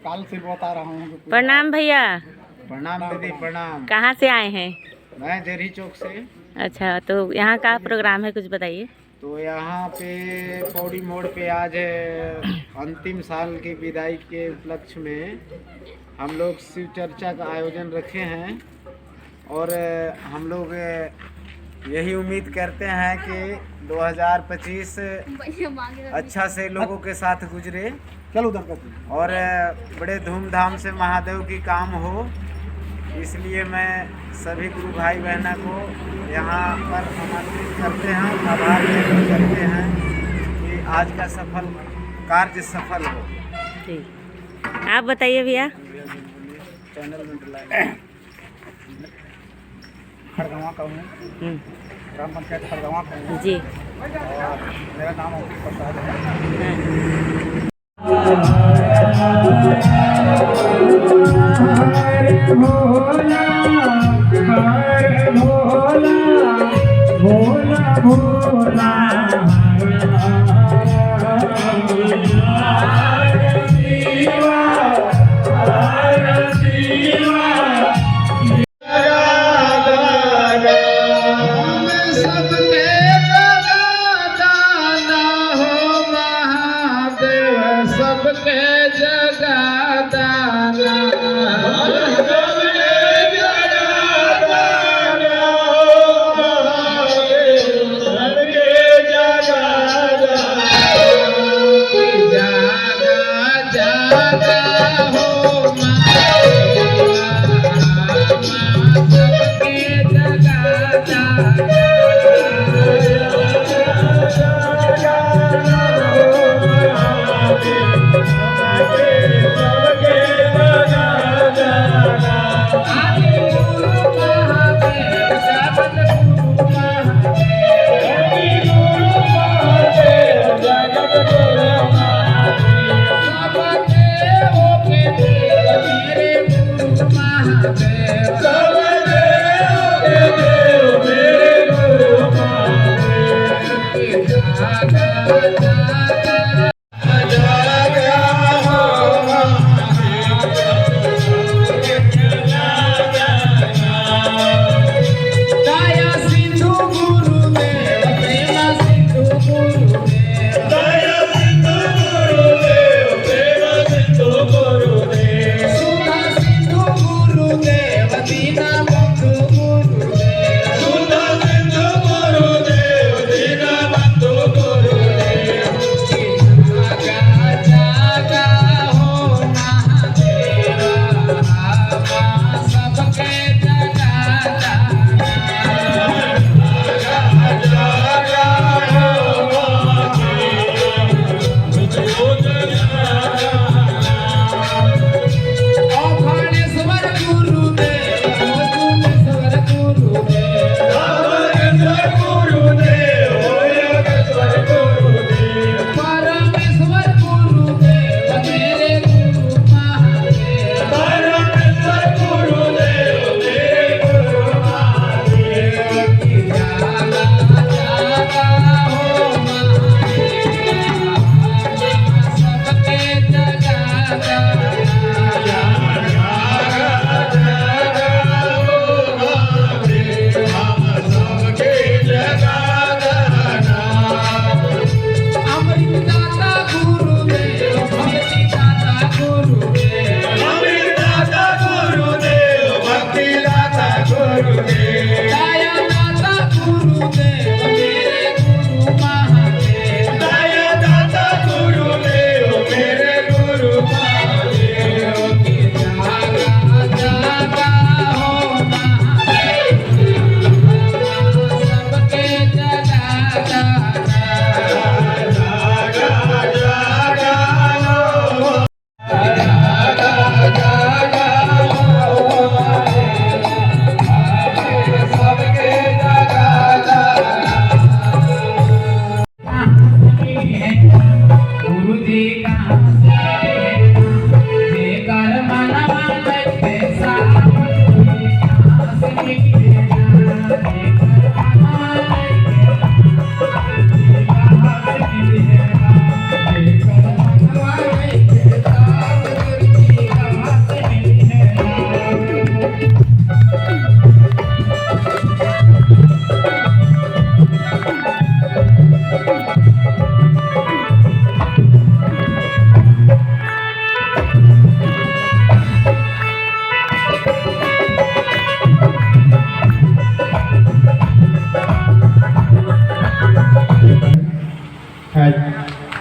काल से बता रहा हूँ। प्रणाम भैया। प्रणाम दीदी, प्रणाम। कहाँ से आए हैं? मैं जरी चौक से। अच्छा, तो यहाँ का प्रोग्राम है, कुछ बताइए। तो यहाँ पे पौड़ी मोड़ पे आज अंतिम साल की विदाई के उपलक्ष्य में हम लोग शिव चर्चा का आयोजन रखे हैं और हम लोग यही उम्मीद करते हैं कि 2025 अच्छा से लोगों के साथ गुजरे। चलो उधर और बड़े धूमधाम से महादेव की काम हो, इसलिए मैं सभी गुरु भाई बहना को यहाँ पर आमंत्रित करते हैं, आभार व्यक्त करते हैं कि आज का सफल कार्य सफल हो। ठीक, आप बताइए भैया। चैनल में खड़गवां का हूँ, ग्राम पंचायत खड़गवां का हूँ जी। और मेरा नाम अंकित प्रसाद है। हरे भोला हरे भोला भोला भोला सबके जगह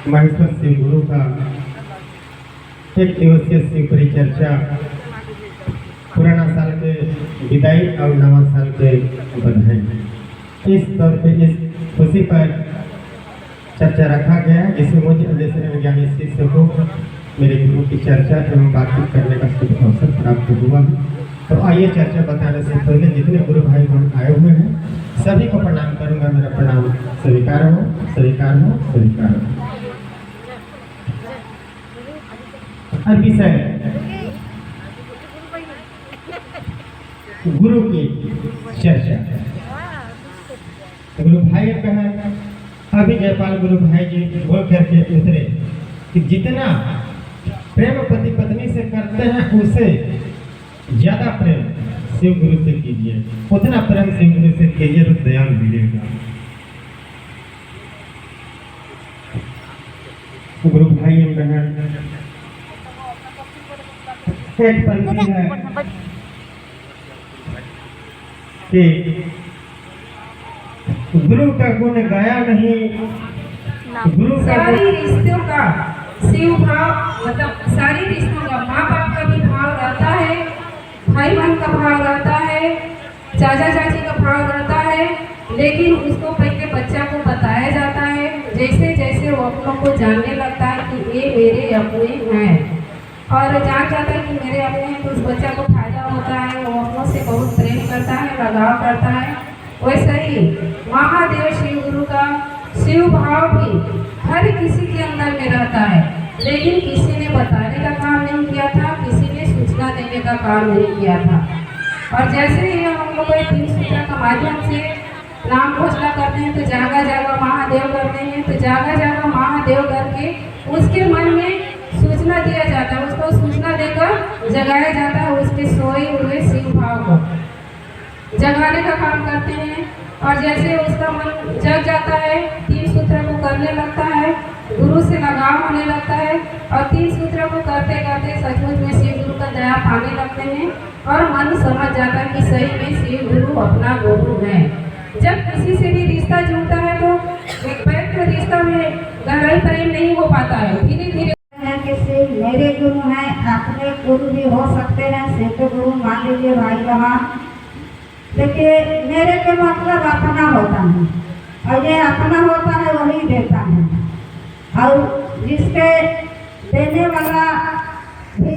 महेश्वर शिव गुरु का एक दिवसीय शिव परिचर्चा पुराना साल के विदाई और नवा साल के बधाई इस तौर पे इस खुशी पर चर्चा रखा गया है, जिसमें मुझे अध्ययन विज्ञानी शिष्य को मेरे गुरु की चर्चा एवं बातचीत करने का शुभ अवसर प्राप्त हुआ है। तो आइए चर्चा बताने से पहले जितने गुरु भाई बहन आए हुए हैं सभी को प्रणाम करूंगा। मेरा प्रणाम स्वीकार हो, स्वीकार हो, स्वीकार हो। हर विषय गुरु की चर्चा। गुरु भाई बहन अभी जयपाल गुरु भाई जी बोल करके उतरे कि जितना प्रेम पति पत्नी से करते हैं उससे ज्यादा प्रेम शिव गुरु से कीजिए, उतना प्रेम शिव गुरु से कीजिए तो दयाल मिलेगा। गुरु भाई बहन एक पंक्ति है कि गुरु का गुण गाया नहीं, गुरु का सारी रिश्तों का शिव भाव, मतलब सारी रिश्तों का माँ बाप का भी भाव रहता है, भाई बहन का भाव रहता है, चाचा चाची का भाव रहता है, लेकिन उसको पहले बच्चा को बताया जाता है। जैसे जैसे वो अपनों को जानने लगता है कि ये मेरे अपने हैं और जान जाता है कि मेरे अपने हैं, तो उस बच्चा को फायदा होता है, वो अपनों से बहुत प्रेम करता है, लगाव करता है। वैसे ही महादेव शिव गुरु का शिव भाव भी हर किसी के अंदर में रहता है, लेकिन किसी ने बताने का काम नहीं किया था, किसी ने सूचना देने का काम नहीं किया था। और जैसे ही हम लोग 3 सूत्र के माध्यम से नाम घोषणा करते हैं तो जागा जागा महादेव करते हैं, तो जागा जागा महादेव करके उसके मन में सूचना दिया जाता है, उसको सूचना देकर जगाया जाता है, उसके सोए हुए शिव भाव को जगाने का काम करते हैं। और जैसे उसका मन जग जाता है, 3 सूत्र को करने लगता है, गुरु से लगाव होने लगता है और 3 सूत्र को करते करते सचमुच में शिव गुरु का दया पाने लगते हैं और मन समझ जाता है कि सही में शिव गुरु अपना गुरु है। जब किसी से भी रिश्ता जुड़ता है तो एक व्यक्ति रिश्ता में गहराई प्रेम नहीं हो पाता है, धीरे धीरे कि शिव मेरे गुरु हैं, अपने गुरु भी हो सकते हैं, शिव गुरु मान लीजिए भाई बहन। देखिए मेरे के मतलब अपना होता है और ये अपना होता है वही देता है, और जिसके देने वाला भी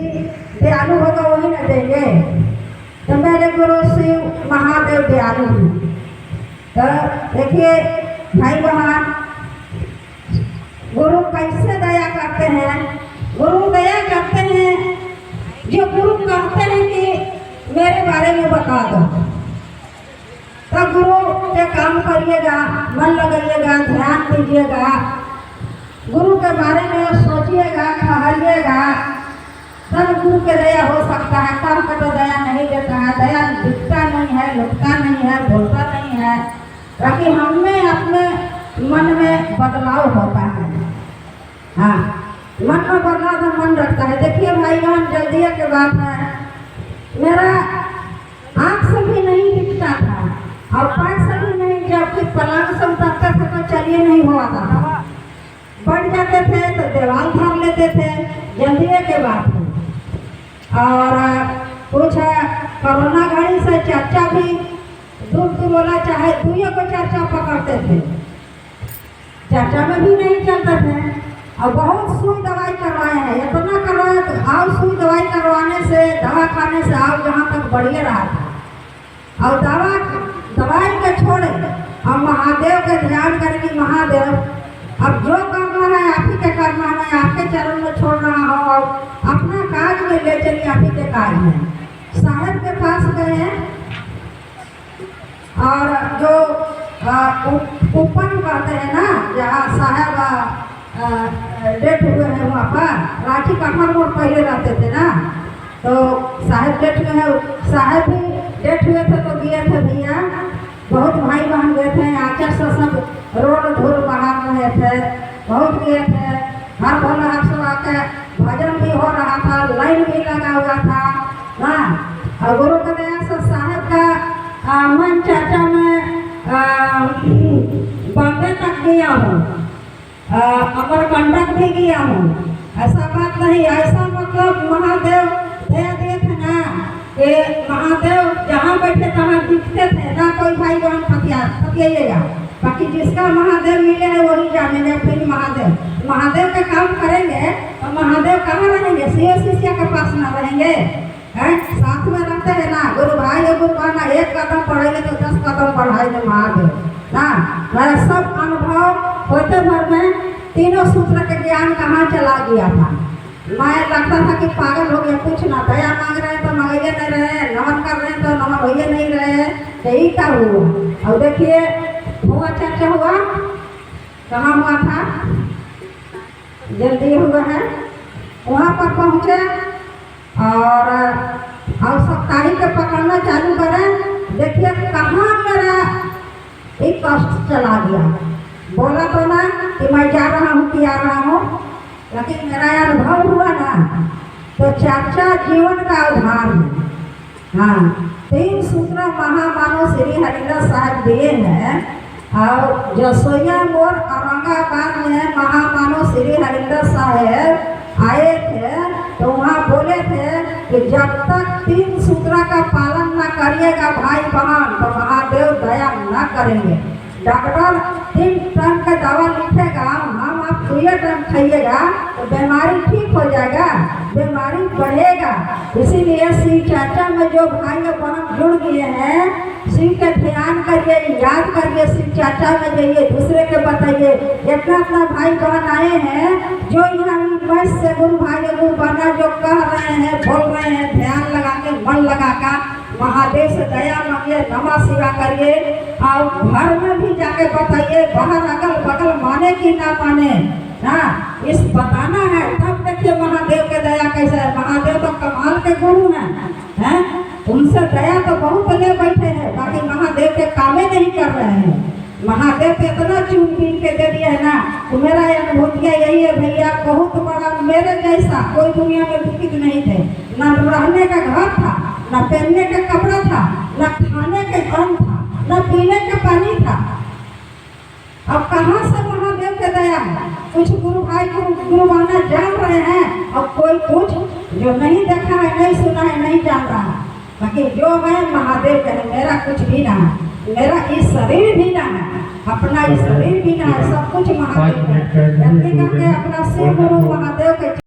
दयालु होगा वही न देंगे। तो मेरे गुरु शिव महादेव दयालु हैं। तो देखिए भाई बहन, गुरु कैसे दया करते हैं? गुरु दया करते हैं जो गुरु कहते हैं कि मेरे बारे में बता दो, तो गुरु के काम करिएगा, मन लगाइएगा, ध्यान दीजिएगा, गुरु के बारे में सोचिएगा, ठहरिएगा, तब गुरु के दया हो सकता है। कम का तो दया नहीं देता है, दया दिखता नहीं है, लुटता नहीं है, बोलता नहीं है, ताकि हमें अपने मन में बदलाव होता है। हाँ, मन में बदलाव तो मन रखता है। देखिए भाई बहन, जल्दी की बात है, मेरा आँख से भी नहीं दिखता था और पैर से भी नहीं, जबकि पलंग से उतरते थे तो चलिए नहीं हुआ था, बढ़ जाते थे तो दीवार धर लेते थे, जल्दी की बात है। और कुछ कोरोना घड़ी से चर्चा भी दूर बोला, चाहे दुनिया को चर्चा पकड़ते थे, चर्चा में भी नहीं चलते थे। और बहुत सुई दवाई करवाए हैं, इतना करवाए और सुई दवाई करवाने से, दवा खाने से और जहाँ तक बढ़िया रहा था। और दवाई के छोड़े और महादेव के ध्यान करेंगे। महादेव अब जो करना है आप ही के करना है, मैं आपके चरण में छोड़ रहा हूँ और अपना काज में ले चलिए, आप ही के काज में। साहब के पास गए और जो कूपन कहते हैं ना, जहाँ साहब डेट हुए हैं वहाँ पर रांची काठमांडू मोड़ पहले रहते थे ना, तो साहब डेट में है, साहब भी डेट हुए थे तो गए थे भैया, बहुत भाई बहन गए थे, आचार से सब रोड धूल बढ़ा रहे थे, बहुत गए थे। हर भोला हर सुबह के भजन भी हो रहा था, लाइन भी लगा हुआ था ना। और गुरु के दया से साहब का मन चर्चा में बॉम्बे तक गया हूँ, अमरकंटक बैठे तहाँ दिखते थे ना कोई भाई बहन फतियाइएगा। बाकी जिसका महादेव मिले है वही जानेंगे फिर महादेव का काम करेंगे तो महादेव कहाँ रहेंगे? शिव शिष्य के पास ना रहेंगे हैं? साथ में रहते हैं ना गुरु भाई और गुरु बहना, एक कदम बढ़ेंगे तो 10 कदम बढ़ाएंगे महादेव ना। मेरा सब अनुभव होते भर में तीनों सूत्र के ज्ञान कहाँ चला गया था। मैं लगता था कि पागल हो गया, कुछ ना दया मांग रहे हैं तो मांगे नहीं रहे, नमन कर रहे हैं तो नमन होइए नहीं रहे, यही का हुआ। और देखिए हुआ चर्चा हुआ कहाँ हुआ था, जल्दी हुआ है, वहाँ पर पहुँचे और सप्ताही के पकड़ना चालू करें। देखिए कहाँ मेरा एक कष्ट चला गया। बोला तो ना कि मैं जा रहा हूँ कि आ रहा हूँ, लेकिन मेरा अनुभव हुआ ना तो चर्चा जीवन का उद्धार है। हाँ, 3 सूत्र महामानव श्री हरिदास साहब दिए हैं। और जसोया मोड़ औरंगाबाद में महामानव श्री हरिदास साहब आए थे तो वहाँ बोले थे कि जब तक 3 सूत्र का पालन न करिएगा भाई बहन तो महादेव दया न करेंगे। डॉक्टर 3 टाइम का दवा लिखेगा, हम आप 2 टाइम खाइएगा तो बीमारी ठीक हो जाएगा, बीमारी बढ़ेगा। इसीलिए शिव चर्चा में जो भाई और बहन जुड़ गए हैं, शिव के ध्यान करिए, याद करिए, शिव चर्चा में जाइए, दूसरे के बताइए। इतना भाई बहन आए हैं जो यहाँ बस से गुरु भाई और गुरु बहना जो कह रहे हैं, बोल रहे हैं, ध्यान लगा के मन लगा कर महादेव से दया मांगिए, नमः शिवाय करिए और घर में भी जाके बताइए, बाहर अगल बगल माने कि ना माने ना, इस बताना है। तब देखिए महादेव के दया कैसे है। महादेव तो कमाल के गुरु हैं, उनसे दया तो बहुत ले बैठे हैं, बाकी महादेव के कामे नहीं कर रहे हैं। महादेव पे इतना चून पीन के दे दिया है ना, तो मेरा अनुभूतिया यही है भैया, बहुत बड़ा मेरे जैसा कोई दुनिया में दुखित नहीं थे। न रहने का घर था, न पहनने का कपड़ा था, न खाने के अन्न था, न पीने का पानी था। अब कहाँ से महादेव के दया है? कुछ गुरु भाई गुरु बहना जान रहे हैं और कोई कुछ जो नहीं देखा है, नहीं सुना है, नहीं जान रहा है। बाकी जो है महादेव के है। मेरा कुछ भी ना है, मेरा इस शरीर भी ना है, अपना इस शरीर भी ना है, सब कुछ महादेव है। जल्दी करके अपना शिव गुरु महादेव के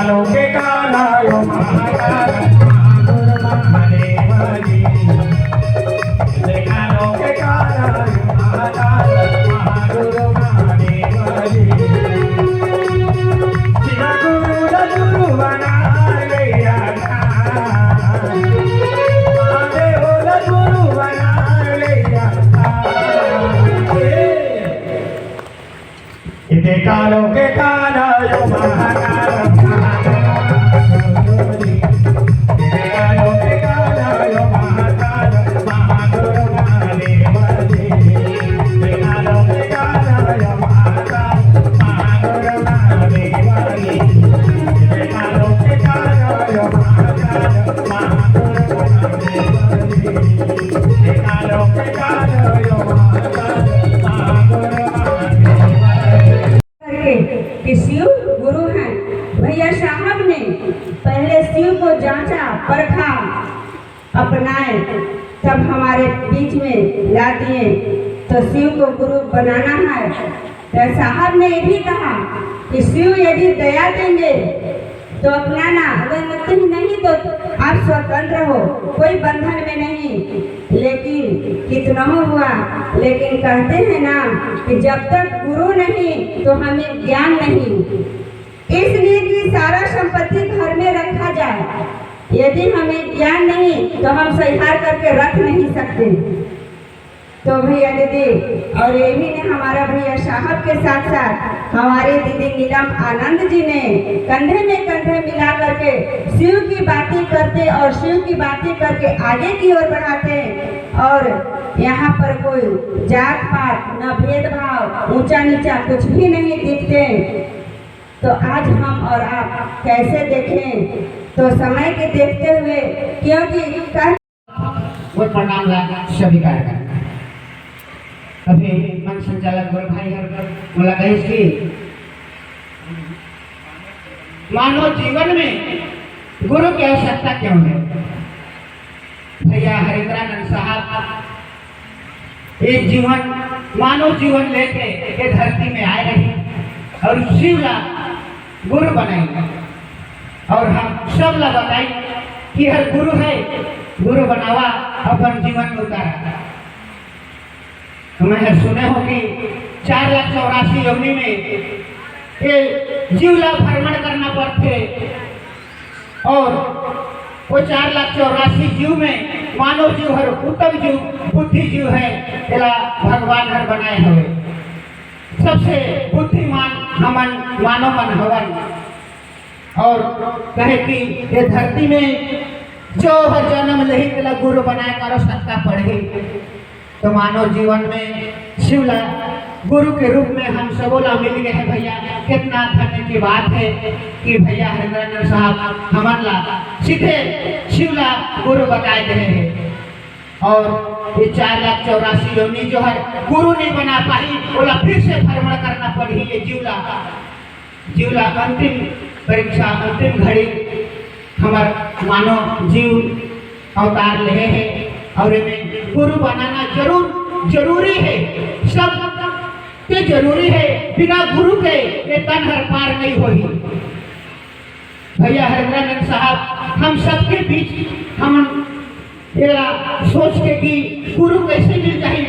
कालो के काला यो महाकाल महागुरु महादेव जी कालो के काला यो महाकाल महागुरु महादेव जी शिव गुरु बना लिया महादेव गुरु बना लिया इते कालो के काला यो महाकाल कि शिव गुरु हैं। भैया साहब ने पहले शिव को जांचा परखा अपनाए तब हमारे बीच में ला दिए। तो शिव को गुरु बनाना है तो साहब ने ये भी कहा कि शिव यदि दया देंगे तो अपनाना, अगर नहीं तो आप स्वतंत्र हो, कोई बंधन में नहीं। लेकिन कितना हुआ, लेकिन कहते हैं ना कि जब तक गुरु नहीं तो हमें ज्ञान नहीं। इसलिए कि सारा संपत्ति घर में रखा जाए, यदि हमें ज्ञान नहीं तो हम सहिहार करके रख नहीं सकते। तो भैया दीदी और ये भी ने हमारा भैया साहब के साथ साथ हमारी दीदी नीलम आनंद जी ने कंधे में कंधे मिला करके शिव की बातें करते और शिव की बातें करके आगे की ओर बढ़ाते। और यहाँ पर कोई जात पात न भेदभाव ऊंचा नीचा कुछ भी नहीं दिखते। तो आज हम और आप कैसे देखें, तो समय के देखते हुए, क्योंकि वो प्रणाम स्वीकार करना। अभी मन संचालक गुरु भाई बोला गई कि मानव जीवन में गुरु की आवश्यकता क्यों है। भैया हरिंद्रानंद साहब एक जीवन मानव जीवन लेके ये धरती में आए रहे और शिवला गुरु बनाएंगे। और हम सब ला बताई कि हर गुरु है, गुरु बनावा अपन जीवन में उतारा। मैंने सुने हो कि 4,84,000 योनि में ये जीवला भ्रमण करना पड़ते और वो 4,84,000 जीव में मानव जीव हर उत्तम जीव बुद्धि जीव है, तेरा भगवान हर बनाए हुए सबसे बुद्धिमान हमन मानव मन हवन। और कहे कि ये धरती में जो हर जन्म लही तेला गुरु बनाए करो सत्ता पढ़े। तो मानव जीवन में शिवला गुरु के रूप में हम सबोला मिल गए हैं। भैया कितना धन्य की बात है कि भैया हरिंद्रानंद साहब हमारा सीधे शिवला गुरु बताए गए हैं। और ये 4,84,000 योनि जो है गुरु नहीं बना पाई, बोला फिर से भ्रमण करना पड़ी। ये जीवला अंतिम परीक्षा अंतिम घड़ी हमार मानव जीव अवतार ले है और इन्हें गुरु बनाना जरूरी है। सब के जरूरी है, बिना गुरु के ये तन हर पार नहीं होगी। भैया हरिंद्रानंद साहब हम सबके बीच हम सोच के कि गुरु कैसे मिल जाए,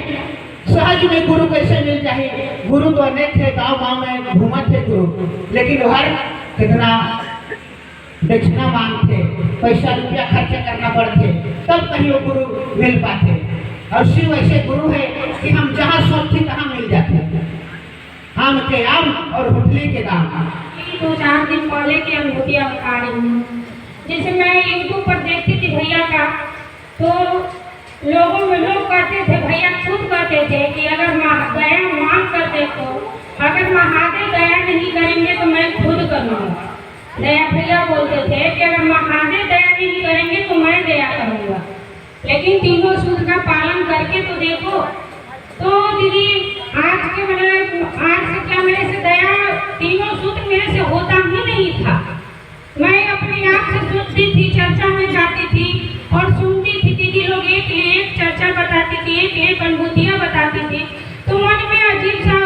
सहज में गुरु कैसे मिल जाए। गुरु तो अनेक थे, गांव में घूमत थे गुरु, लेकिन हर कितना दक्षिणा मांगते, पैसा रुपया खर्चा करना पड़ते, तब कहीं वो गुरु मिल पाते। और शिव ऐसे गुरु है कि हम जहाँ सोचते तहाँ मिल जाते। आम के आम और हुटली के दाम। 2-4 दिन पहले की अनुभूतियाँ बता रही हूँ। जैसे मैं यूट्यूब पर देखती थी भैया का, तो लोगों में लोग कहते थे, भैया खुद कहते थे कि अगर दया मांग कर देखो, अगर महादेव दया नहीं करेंगे तो मैं खुद करूँगा। दया भैया बोलते थे कि अगर महादेव दया नहीं करेंगे तो मैं दया करूँगा। लेकिन तीनों सूत्र का पालन करके तो देखो। तो दीदी आज से क्या मेरे से दया तीनों सूत्र मेरे से होता ही नहीं था। मैं अपने आप से सोचती थी, चर्चा में जाती थी और सुनती थी, दीदी लोग एक चर्चा बताती थी, एक अनुभूतियाँ बताती थी। तो मन में अजीब सा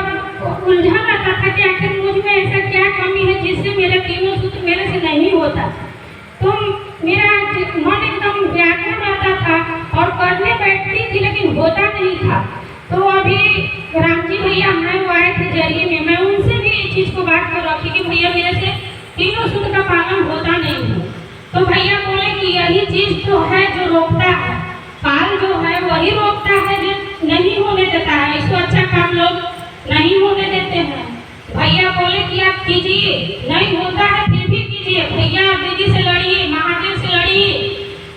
उलझन आता था कि आखिर मुझ में ऐसा क्या कमी है जिससे मेरे तीनों सूत्र मेरे से नहीं होता। तो मेरा मन एकदम व्याकुल रहता था और करने बैठती थी लेकिन होता नहीं था। तो अभी राम जी भैया हैं वो आए थे जरिए में, मैं उनसे भी इस चीज़ को बात कर रखी कि भैया मेरे से तीनों सूत्र का पालन होता नहीं है। तो भैया बोले कि यही चीज़ तो है जो रोकता है, काल जो है वही रोकता है जो नहीं होने देता है। इसको अच्छा काम लोग नहीं होने देते हैं। भैया बोले कि आप कीजिए, नहीं होता है फिर भी कीजिए। भैया दीदी से लड़िए, महादेव से लड़िए।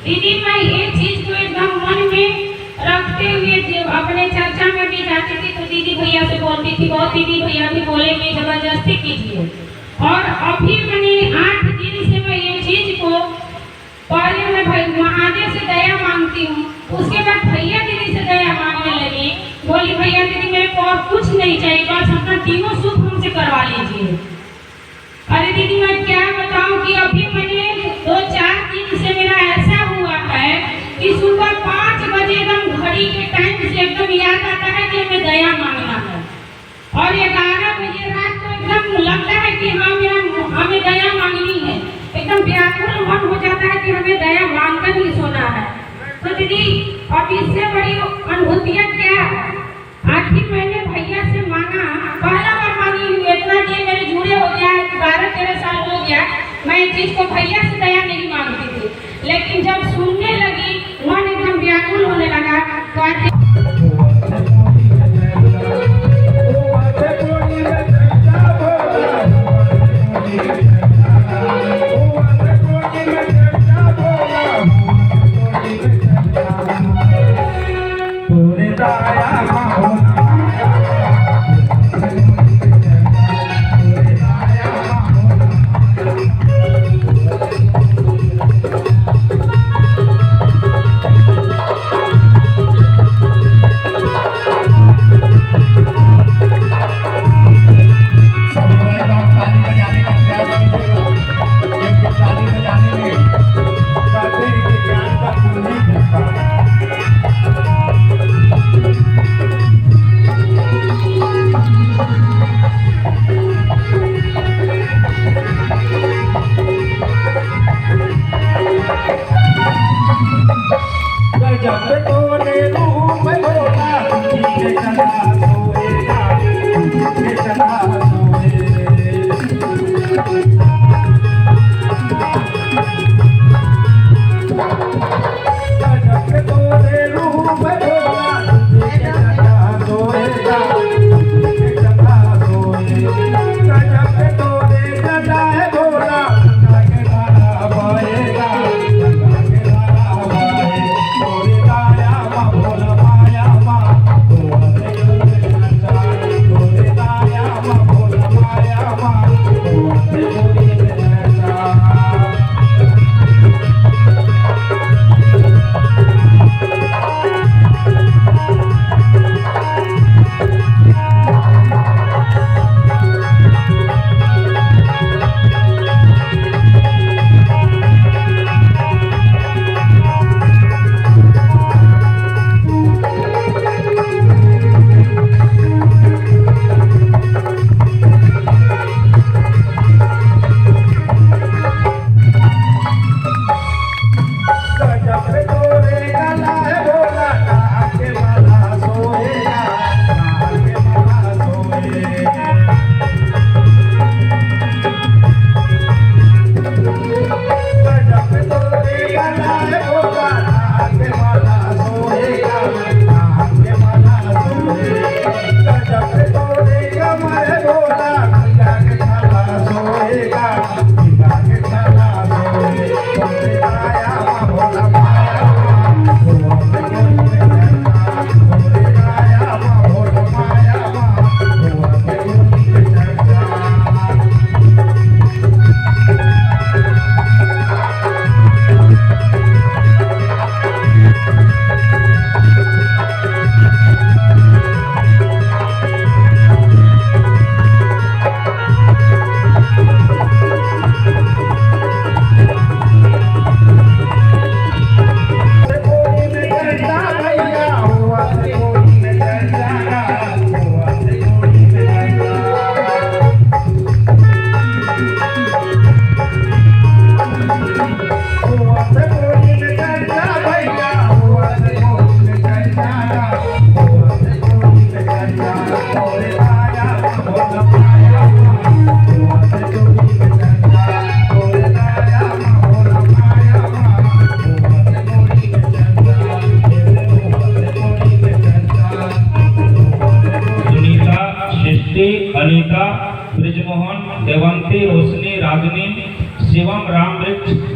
दीदी मैं ये चीज़ को एकदम मन में रखते हुए अपने चर्चा में भी जाती थी तो दीदी भैया से बोलती थी, बहुत दीदी भैया भी बोले कि जबरदस्ती कीजिए। और अभी मैंने 8 दिन से मैं ये चीज़ को पहले मैं भाई महादेव से दया मांगती हूँ, उसके बाद भैया दीदी से दया मांगने लगी। बोली भैया दीदी मेरे को और कुछ नहीं चाहिए, बस अपना तीनों सुख हमसे करवा लीजिए। अरे दीदी मैं क्या बताऊँ कि अभी मैंने 2-4 दिन से मेरा ऐसा हुआ है कि सुबह 5 बजे एकदम घड़ी के टाइम से एकदम याद आता है कि हमें दया मांगना है, और 11 बजे रात को एकदम लगता है कि हमें दया मांगनी है। एकदम व्याकुल मन हो जाता है कि हमें दया मांगकर ही सोना है। तो दीदी अब इससे बड़ी अनुभूतियाँ क्या है? आखिर मैंने भैया से मांगा, पहला बार मांगी हूँ, इतना दिन मेरे जुड़े हो गया है, 12-13 साल हो गया। मैं इस चीज़ को भैया से दया नहीं मांगती थी, लेकिन जब सुनने लगी मन एकदम व्याकुल होने लगा। तो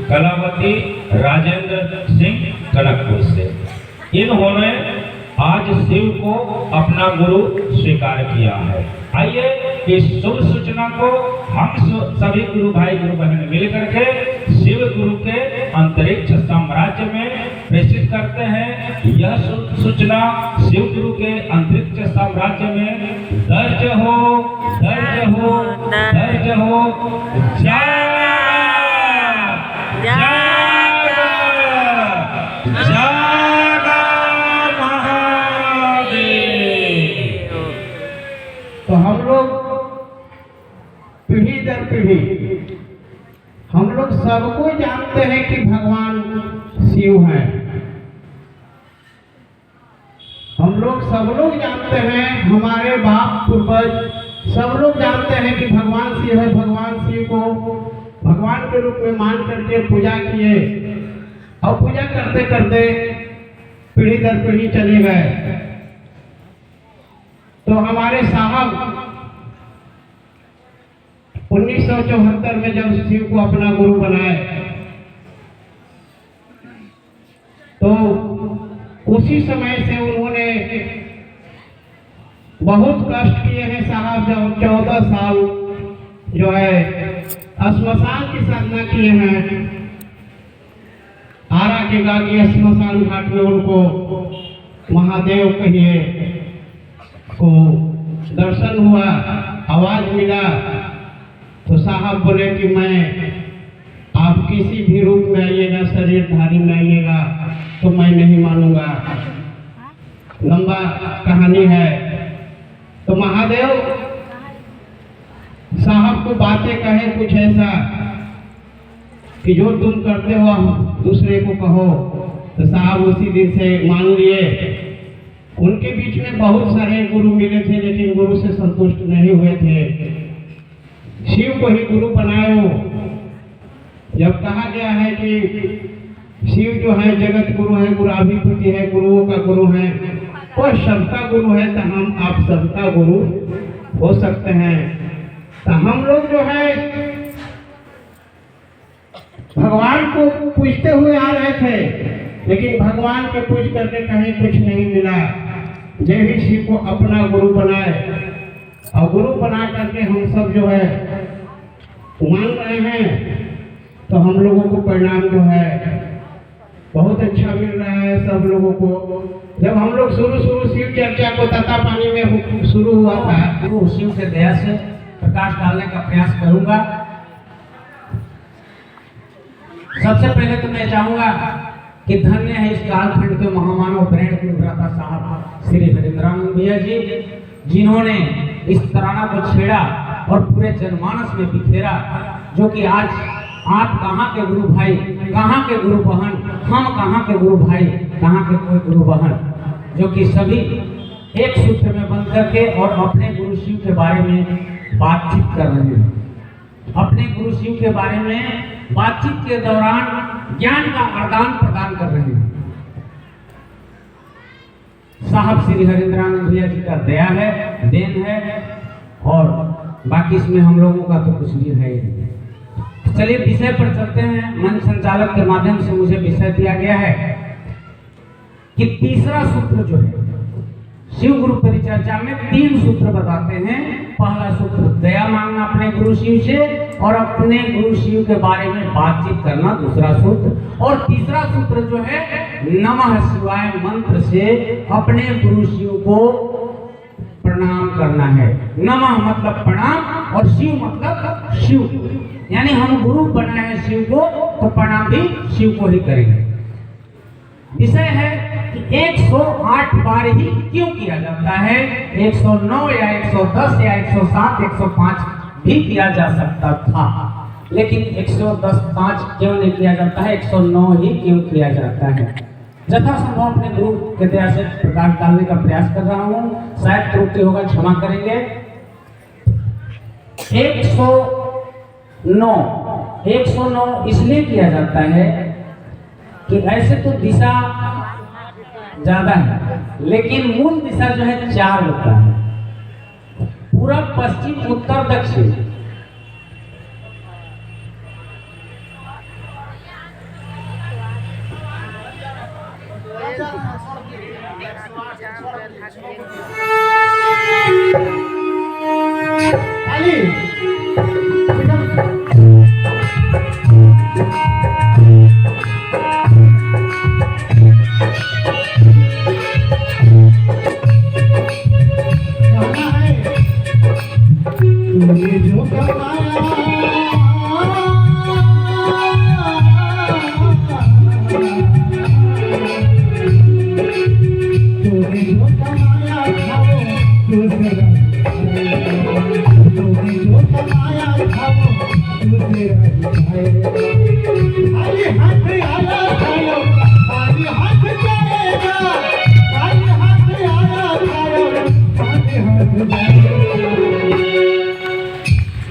कलावती राजेंद्र सिंह टनकपुर से। इन्होंने आज शिव को अपना गुरु स्वीकार किया है। आइए इस शुभ सूचना को हम सभी गुरु भाई गुरु बहन मिलकर के शिव गुरु के अंतरिक्ष साम्राज्य में प्रेषित करते हैं। यह सूचना शिव गुरु के अंतरिक्ष साम्राज्य में दर्ज हो, दर्ज हो, दर्ज हो। जय तो हम लोग पीढ़ी दर पीढ़ी हम लोग सबको जानते हैं कि भगवान शिव हैं। हम लोग सब लोग जानते हैं, हमारे बाप पूर्वज सब लोग जानते हैं कि भगवान शिव है। भगवान शिव को भगवान के रूप में मान करके पूजा किए और पूजा करते करते पीढ़ी दर पीढ़ी चले गए। तो हमारे साहब 1974 में जब शिव को अपना गुरु बनाए तो उसी समय से उन्होंने बहुत कष्ट किए हैं साहब। जब 14 साल जो है श्मशान की साधना किए हैं। आरा के गागी श्मशान घाट में उनको महादेव कहिए को दर्शन हुआ, आवाज मिला तो साहब बोले कि मैं आप किसी भी रूप में आइएगा, शरीरधारी में आइएगा तो मैं नहीं मानूंगा। लंबा कहानी है। तो महादेव साहब को बातें कहे कुछ ऐसा कि जो तुम करते हो दूसरे को कहो। तो साहब उसी दिन से मान लिए। उनके बीच में बहुत सारे गुरु मिले थे लेकिन गुरु से संतुष्ट नहीं हुए थे। शिव को ही गुरु बनाओ। जब कहा गया है कि शिव जो है जगत गुरु है, गुराभिपति है, गुरुओं का गुरु है, वह सबका गुरु है, तो हम आप सबका गुरु हो सकते हैं। तो हम लोग जो है भगवान को पूजते हुए आ रहे थे लेकिन भगवान के पूज करके कहीं कुछ नहीं मिला। जय भी शिव को अपना गुरु बनाए और गुरु बना करके हम सब जो है मान रहे हैं। तो हम लोगों को परिणाम जो है बहुत अच्छा मिल रहा है सब लोगों को। जब हम लोग शुरू शिव चर्चा को तता पानी में शुरू हुआ था, तो शिव के दया से प्रकाश डालने का प्रयास करूंगा। सबसे पहले तो मैं चाहूंगा कि धन्य है इस कालखंड के महामानव प्रेरण कुलव्रता साहब श्री हरिंद्रानंद भैया जी, जिन्होंने इस तराना को छेड़ा और पूरे जनमानस में बिखेरा। जो कि आज आप कहाँ के गुरु भाई, कहाँ के गुरु बहन, हम कहाँ के गुरु भाई, कहाँ के कोई गुरु बहन, जो कि सभी एक सूत्र में बंध करके और अपने गुरु शिव के बारे में बातचीत कर रहे हैं। अपने गुरु शिव के बारे में बातचीत के दौरान ज्ञान का आदान प्रदान कर रहे हैं। साहब श्री हरिंद्रानंद भैया जी का दया है, देन है, और बाकी इसमें हम लोगों का तो कुछ भी है ही नहीं। चलिए विषय पर चलते हैं। मंच संचालक के माध्यम से मुझे विषय दिया गया है कि तीसरा सूत्र जो है शिव गुरु परिचर्चा में 3 सूत्र बताते हैं। पहला सूत्र दया मांगना अपने गुरु शिव से और अपने गुरु शिव के बारे में बातचीत करना, दूसरा सूत्र। और तीसरा सूत्र जो है नमः शिवाय मंत्र से अपने गुरु शिव को प्रणाम करना है। नमः मतलब प्रणाम और शिव मतलब शिव, यानी हम गुरु बनाए हैं शिव को तो प्रणाम भी शिव को ही करेंगे। विषय है कि 108 बार ही क्यों किया जाता है। 109 या 110 या 107, 105 भी किया जा सकता था, लेकिन 110-5 क्यों नहीं किया जाता है, 109 ही क्यों किया जाता है। यथासंभव अपने गुरु के दया से प्रकाश डालने का प्रयास कर रहा हूँ। शायद त्रुटि होगा, क्षमा करेंगे। 109 इसलिए किया जाता है कि ऐसे तो दिशा ज्यादा है लेकिन मूल दिशा जो है 4 होता है, पूरब, पश्चिम, उत्तर, दक्षिण।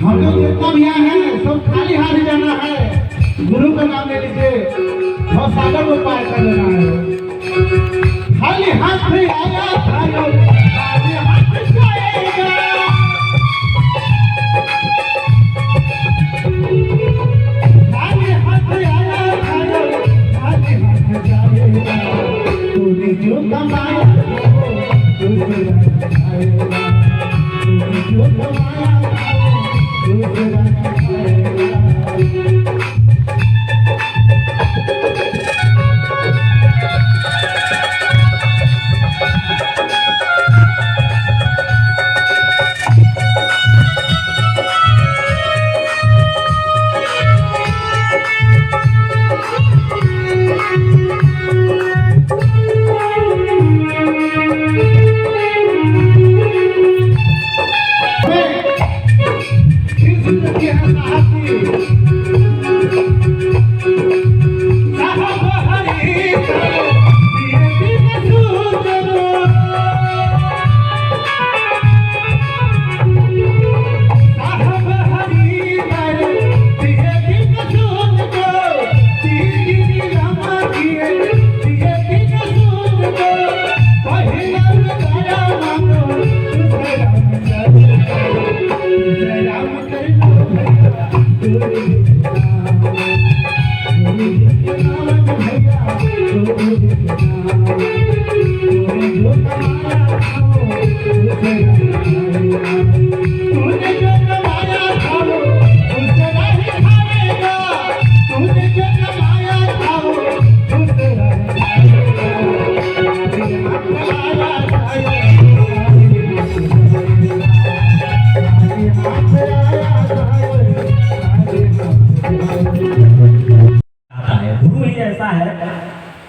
हम लोग जितना भी आए हैं सब खाली हाथ जाना है। गुरु का नाम ले लीजिए और सागर को पार कर लेना है। खाली हाथ से आया खाली हाथ जाएगा। खाली हाथ आया खाली हाथ जाएगा। तूने जो कमाया तुझे आएगा। तूने जो कमाया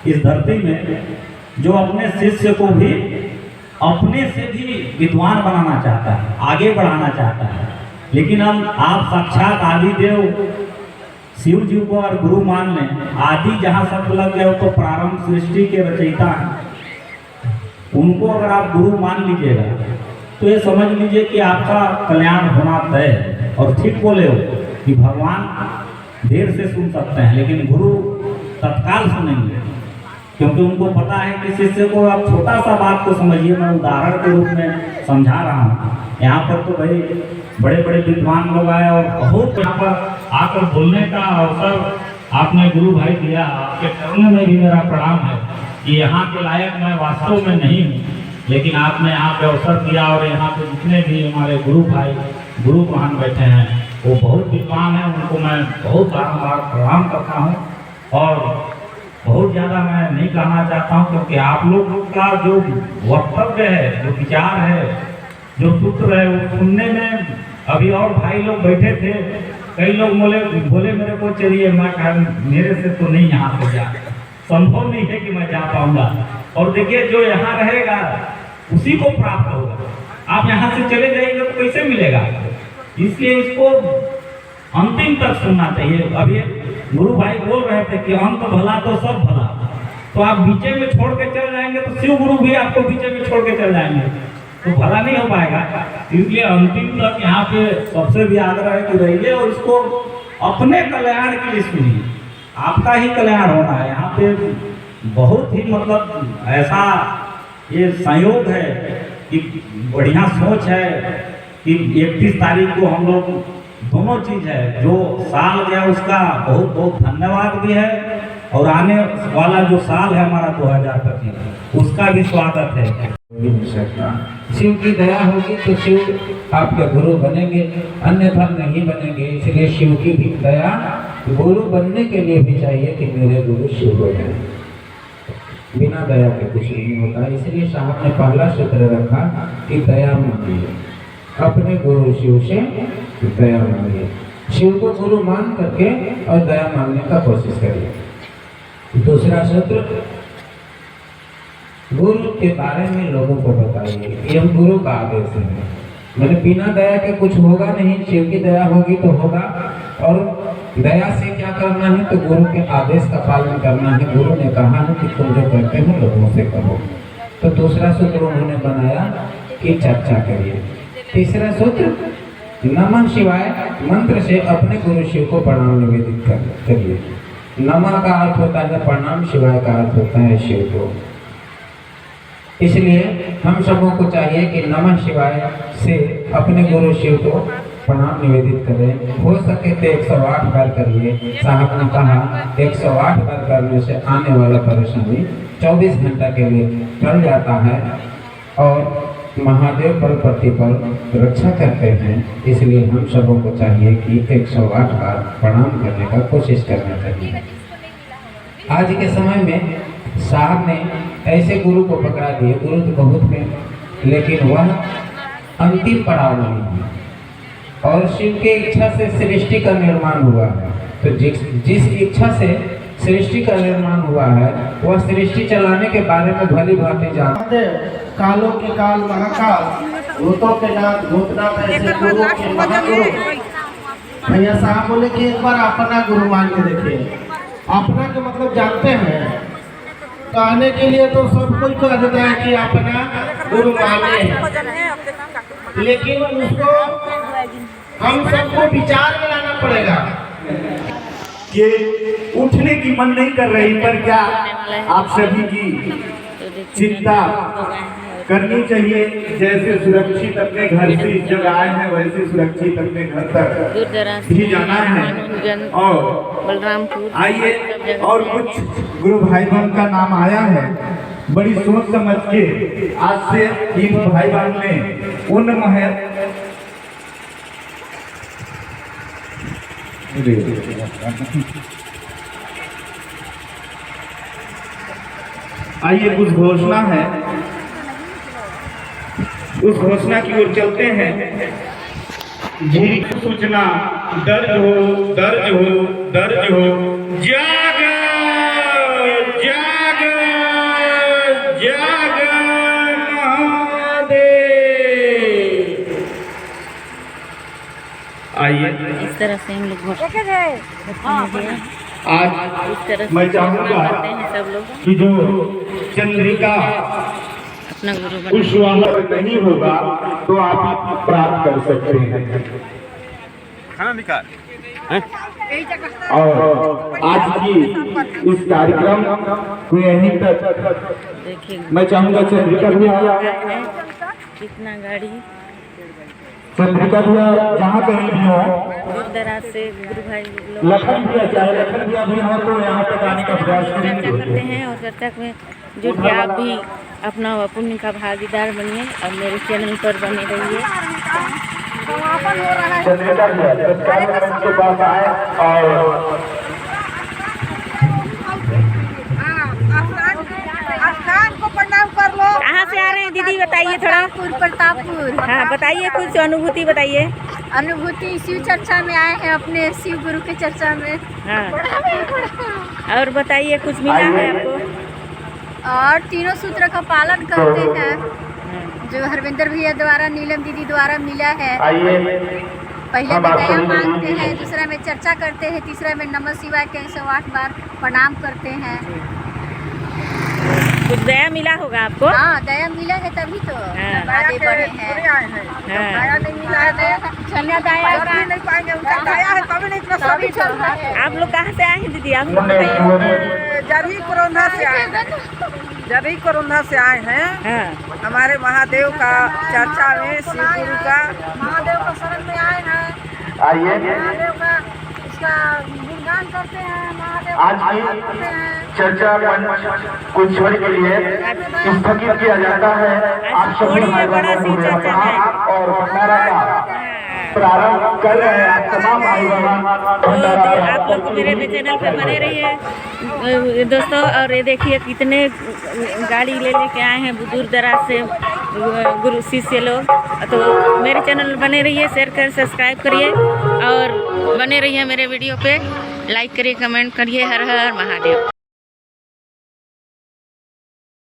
इस धरती में जो अपने शिष्य को भी अपने से भी विद्वान बनाना चाहता है, आगे बढ़ाना चाहता है। लेकिन हम आप साक्षात आदिदेव शिव जी को और गुरु मान लें। आदि जहाँ शब्द लग गया तो प्रारंभ सृष्टि के रचयिता हैं। उनको अगर आप गुरु मान लीजिएगा तो ये समझ लीजिए कि आपका कल्याण होना तय है। और ठीक बोले हो कि भगवान देर से सुन सकते हैं लेकिन गुरु तत्काल सुनेंगे, क्योंकि उनको पता है कि शिष्य को आप छोटा सा बात को समझिए। मैं उदाहरण के रूप में समझा रहा हूँ। यहाँ पर तो भाई बड़े बड़े विद्वान लोग आए और बहुत यहाँ पर आकर बोलने का अवसर आपने गुरु भाई दिया। आपके चरणों में भी मेरा प्रणाम है कि यहाँ के लायक मैं वास्तव में नहीं हूँ, लेकिन आपने यहाँ पे अवसर दिया। और यहाँ पे जितने भी हमारे गुरु भाई गुरु महान बैठे हैं वो बहुत विद्वान हैं, उनको मैं बहुत बारंबार प्रणाम करता हूँ। और बहुत ज़्यादा मैं नहीं कहना चाहता हूँ, क्योंकि आप लोग का जो वक्तव्य है, जो विचार है, जो सूत्र है, वो सुनने में अभी और भाई लोग बैठे थे। कई लोग बोले मेरे को चलिए, मैं कहा मेरे से तो नहीं यहाँ से जा, संभव नहीं है कि मैं जा पाऊंगा। और देखिए जो यहाँ रहेगा उसी को प्राप्त होगा। आप यहाँ से चले जाएंगे तो कैसे मिलेगा? इसलिए इसको अंतिम तक सुनना चाहिए। अभी गुरु भाई बोल रहे थे कि अंत भला तो सब भला, तो आप बीचे में छोड़ के चल जाएंगे तो शिव गुरु भी आपको बीचे में छोड़ के चल जाएंगे तो भला नहीं हो पाएगा। इसलिए अंतिम तक यहाँ पे सबसे भी आग्रह है कि रहिए और इसको अपने कल्याण के लिए सुनिए। आपका ही कल्याण होना है। यहाँ पे बहुत ही मतलब ऐसा ये संयोग है कि बढ़िया सोच है कि 31 तारीख को हम लोग दोनों चीज़ है। जो साल गया उसका बहुत बहुत धन्यवाद भी है और आने वाला जो साल है हमारा 2025 उसका भी स्वागत है। शिव की दया होगी तो शिव आपके गुरु बनेंगे, अन्यथा नहीं बनेंगे। इसलिए शिव की भी दया गुरु बनने के लिए भी चाहिए कि मेरे गुरु शिव हो जाए। बिना दया के कुछ नहीं होता। इसलिए साहब ने पहला सूत्र रखा कि दया मांगिए, अपने गुरु शिव से दया मांगिए। शिव को गुरु मान करके और दया मांगने का कोशिश करिए। दूसरा सूत्र, गुरु के बारे में लोगों को बताइए। ये हम गुरु का आदेश है। मैंने बिना दया के कुछ होगा नहीं, शिव की दया होगी तो होगा। और दया से क्या करना है तो गुरु के आदेश का पालन करना है। गुरु ने कहा है कि तुम जो करते हो लोगों से करो। तो दूसरा सूत्र उन्होंने बनाया कि चर्चा करिए। तीसरा सूत्र, नमः शिवाय मंत्र से अपने गुरु शिव को प्रणाम निवेदित करिए। नमः का अर्थ होता है प्रणाम, शिवाय का अर्थ होता है शिव को। इसलिए हम सबों को चाहिए कि नमः शिवाय से अपने गुरु शिव को प्रणाम निवेदित करें। हो सके तो 108 बार करिए। साहब ने कहा 108 बार करने से आने वाला परेशानी 24 घंटा के लिए टल जाता है और महादेव पर प्रतिपल रक्षा करते हैं। इसलिए हम सबों को चाहिए कि 108 बार प्रणाम करने का कोशिश करना चाहिए। आज के समय में साहब ने ऐसे गुरु को पकड़ा दिए। गुरु तो बहुत हैं, लेकिन वह अंतिम पड़ाव नहीं है। और शिव के इच्छा से सृष्टि का निर्माण हुआ है। तो जिस इच्छा से सृष्टि का निर्माण हुआ है वह सृष्टि चलाने के बारे में भली भांति जानते। कालों के काल महाकाल, भूतों के नाथ भूतनाथ, ऐसे गुरुओं के महागुरु। भैया साहब बोले कि एक बार अपना गुरु मान के देखिए। अपना के मतलब जानते हैं, कहने के लिए तो सब कोई कह देता है कि अपना गुरु माने, लेकिन उसको हम सबको विचार में लाना पड़ेगा। कि उठने की मन नहीं कर रही, पर क्या आप सभी की चिंता करनी चाहिए। जैसे सुरक्षित अपने घर से इस जगह आए हैं वैसे सुरक्षित अपने घर तक भी जाना है। और आइए, और कुछ गुरु भाई बहन का नाम आया है। बड़ी सोच समझ के आज से इन भाई बहन ने उन आइए कुछ घोषणा है, उस घोषणा की ओर चलते हैं। जी सूचना दर्ज हो, दर्ज हो, दर्ज हो। जाग जाग जाग महादेव। आइए इस तरह से हम लोग आज मैं चाहूँगा सब लोग कि जो चंद्रिका अपना गुरु उस वहाँ पर नहीं होगा तो आप प्राप्त कर सकते हैं। खाना निकाल। और आज की इस कार्यक्रम को यहीं तक देखिए मैं चाहूँगा चंद्रिका भैया, कितना गाड़ी चंद्रिका भैया जहाँ कहीं भी हो, दूर दराज से गुरु भाई लोग लखन भैया चाहे लखन भैया भी हो तो यहाँ तक आने का प्रयास चर्चा करेंगे। करते हैं और चर्चा में जुट के आप भी अपना पुण्य का भागीदार बनिए और मेरे चैनल पर बने रहिए। चंद्रिका भैया के पास आए और कहाँ से आ रहे हैं दीदी बताइए थोड़ा। प्रतापपुर। हाँ बताइए, कुछ अनुभूति बताइए। अनुभूति, शिव चर्चा में आए हैं, अपने शिव गुरु के चर्चा में। हाँ और बताइए, कुछ मिला है आपको? और तीनों सूत्र का पालन करते हैं जो हरविंदर भैया द्वारा, नीलम दीदी द्वारा मिला है। पहले में दया मांगते हैं, दूसरा में चर्चा करते हैं, तीसरा में नमः शिवाय के 108 बार प्रणाम करते हैं। कुछ दया मिला होगा आपको? हाँ दया मिला है तभी तो आगे बढ़े हैं। दया नहीं मिला है, दया नहीं पाएंगे, उनका दया है तभी नहीं इतना सभी चल रहा है। आप लोग कहाँ से आए हैं दीदी? आप लोग बताइए। जरी कोरोना से आए हैं, जरी कोरोना से आए हैं। हाँ हमारे महादेव का चर्चा में, शिव गुरु का महादेव का शरण में आए हैं। आइए महादेव का उसका गुणगान करते हैं, महादेव आज की करते हैं। चर्चा मंच कुछ क्षण के लिए स्थगित किया जाता है। आप सभी भाई बहनों को मेरा प्रणाम और भंडारा का प्रारंभ कर रहे हैं। आप तमाम भाई बहन आप लोग मेरे चैनल पे बने रहिए दोस्तों। और ये देखिए कितने गाड़ी ले लेके आए हैं दूर दराज से गुरु शिष्य लोग। तो मेरे चैनल में बने रहिए, शेयर कर सब्सक्राइब करिए और बने रहिए मेरे वीडियो पे, लाइक करिए, कमेंट करिए। हर हर महादेव।